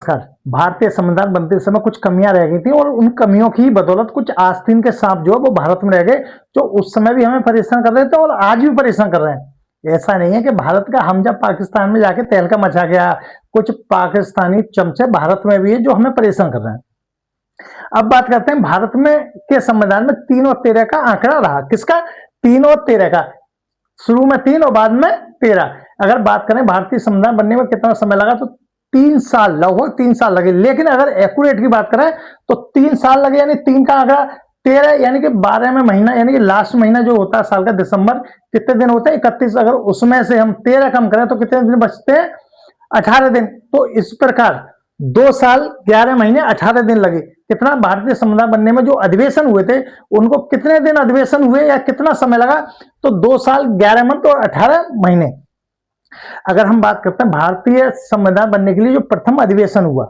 नमस्कार। भारतीय संविधान बनते समय कुछ कमियां रह गई थी और उन कमियों की बदौलत कुछ आस्तीन के सांप जो है वो भारत में रह गए, जो उस समय भी हमें परेशान कर रहे थे और आज भी परेशान कर रहे हैं। ऐसा नहीं है कि भारत का हम जब पाकिस्तान में जाके तहलका मचा गया, कुछ पाकिस्तानी चमचे भारत में भी है जो हमें परेशान कर रहे हैं। अब बात करते हैं भारत में के संविधान में 3 और 13 का आंकड़ा रहा। किसका? 3 और 13 का। शुरू में 3 और बाद में 13। अगर बात करें भारतीय संविधान बनने में कितना समय लगा, तो 3 साल, लगभग 3 साल लगे। लेकिन अगर एक्यूरेट की बात करें तो 3 साल लगे, यानी 3 का आंकड़ा 13, यानी कि 12 में महीना, यानी कि लास्ट महीना जो होता है साल का, दिसंबर, कितने दिन होते हैं? 31। अगर उसमें से हम 13 कम करें तो कितने दिन बचते हैं? 18 दिन। तो इस प्रकार 2 साल 11 महीने 18 दिन लगे। कितना? भारतीय संविधान बनने में जो अधिवेशन हुए थे उनको कितने दिन अधिवेशन हुए या कितना समय लगा? तो 2 साल 11 मंथ और 18 महीने। अगर हम बात करते हैं भारतीय संविधान बनने के लिए जो प्रथम अधिवेशन हुआ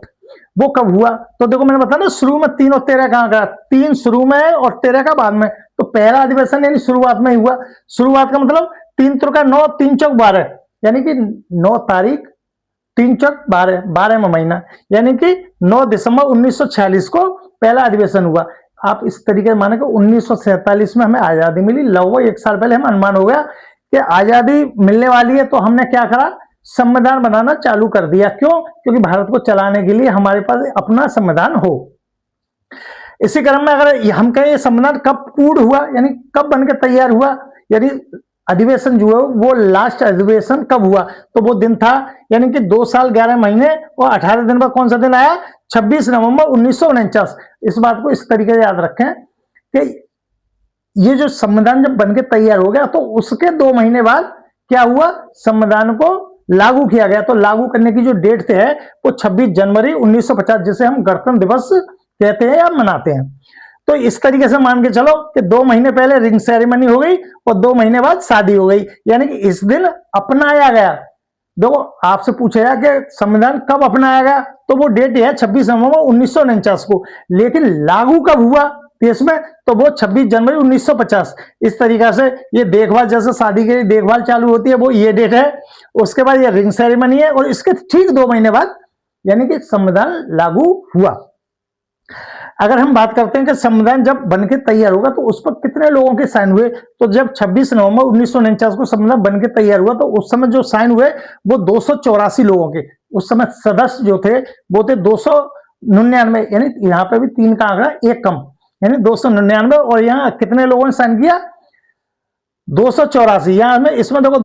वो कब हुआ, तो देखो मैंने बताया ना, शुरू में 3 और 13 का आंकड़ा, 3 शुरू में है और 13 का बाद में। तो पहला अधिवेशन यानी शुरुआत में ही हुआ। शुरुआत का मतलब 3 का 9, 3 चौक 12, यानी कि 9 तारीख, 3 चौक 12, 12 में महीना, यानी कि 9 दिसंबर 1946 को पहला अधिवेशन हुआ। आप इस तरीके से माने कि 1947 में हमें आजादी मिली। लगभग 1 साल पहले हमें अनुमान हो गया कि आजादी मिलने वाली है, तो हमने क्या करा? संविधान बनाना चालू कर दिया। क्यों? क्योंकि भारत को चलाने के लिए हमारे पास अपना संविधान हो। इसी क्रम में अगर हम कहें संविधान कब पूर्ण हुआ, यानी कब बनकर तैयार हुआ, यानी अधिवेशन जो है वो लास्ट अधिवेशन कब हुआ, तो वो दिन था, यानी कि 2 साल 11 महीने और 18 दिन बाद कौन सा दिन आया? 26 नवंबर 1949। इस बात को इस तरीके से याद रखें कि ये जो संविधान जब बनके तैयार हो गया तो उसके 2 महीने बाद क्या हुआ? संविधान को लागू किया गया। तो लागू करने की जो डेट है वो 26 जनवरी 1950, जिसे हम गणतंत्र दिवस कहते हैं या मनाते हैं। तो इस तरीके से मान के चलो कि 2 महीने पहले रिंग सेरेमनी हो गई और 2 महीने बाद शादी हो गई, यानी कि इस दिन अपनाया गया। देखो आपसे पूछा गया कि संविधान कब अपनाया गया, तो वो डेट है 26 नवंबर 1949 को। लेकिन लागू कब हुआ देश में, तो वो 26 जनवरी 1950। इस तरीका से ये देखभाल, जैसे शादी की देखभाल चालू होती है, वो ये डेट है। उसके बाद ये रिंग सेरेमनी है और इसके ठीक 2 महीने बाद यानी कि संविधान लागू हुआ। अगर हम बात करते हैं कि संविधान जब बनके तैयार होगा तो उस पर कितने लोगों के साइन हुए, तो जब 26 नवंबर 1949 को संविधान बनके तैयार हुआ तो उस समय जो साइन हुए वो 284 लोगों के। उस समय सदस्य जो थे वो थे 299, यानी यहाँ पे भी 3 का आंकड़ा 1 कम, यानी 299। और यहाँ कितने लोगों ने साइन किया? 284। यहाँ इसमें देखो